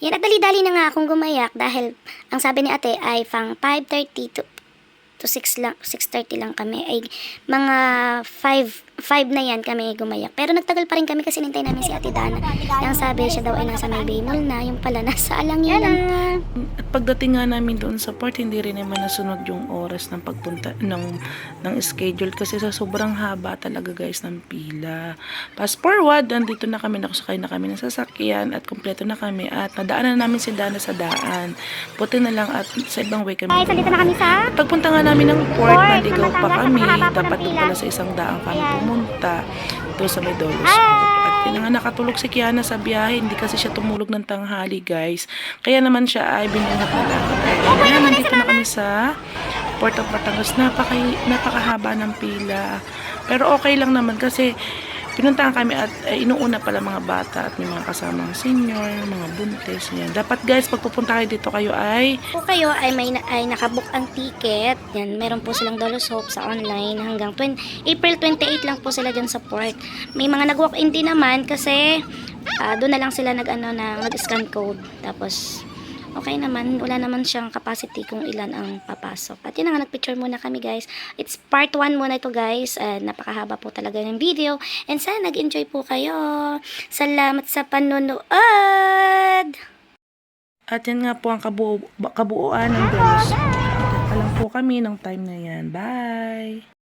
Yan, at dali-dali na nga akong gumayak dahil ang sabi ni ate ay pang 5:30 to 6 lang, 6:30 lang kami. Ay mga 5 na yan kami gumayak. Pero nagtagal pa rin kami kasi nintay namin si Ate Dana. Yang sabi siya daw ay nasa may Baymol na, yung pala nasa Alangin na. At pagdating nga namin doon sa port, hindi rin naman nasunod yung oras ng pagpunta ng schedule kasi sa sobrang haba talaga guys ng pila. Fast forward, andito na kami, nakasakay na kami ng sasakyan at kompleto na kami at nadaanan na namin si Dana sa daan. Buti na lang at sa ibang way kami. Guys, andito na kami sa Pagpunta nga namin ng port, naligaw pa Batangas, kami. napakahaba Dapat ng doon pila. pala sa isang daan kami Ayan. pumunta. Doon sa may Dolos. Hi! At yun nga nakatulog si Kiana sa biyahe. Hindi kasi siya tumulog ng tanghali guys. Kaya naman siya ay binuhat na lang. Ayan, nandito na kami sa Port of Batangas. Napakahaba ng pila. Pero okay lang naman kasi pinuntahan kami at inuuna pala mga bata at may mga kasamang senior, mga buntis. Yan. Dapat guys, pag pupunta kayo dito kayo ay Kung kayo ay nakabook ang ticket, yan, meron po silang Dolos Hope sa online hanggang April 28 lang po sila dyan sa port. May mga nag-walk-in din naman kasi doon na lang sila nag-scan code. Tapos, okay naman, wala naman siyang capacity kung ilan ang papasok. At yun na nga, nagpicture muna kami guys. It's part 1 muna ito guys. Napakahaba po talaga ng video. And sana nag-enjoy po kayo. Salamat sa panonood! at yan nga po ang kabuuan ng Dolos. Alam po kami ng time na yan. Bye!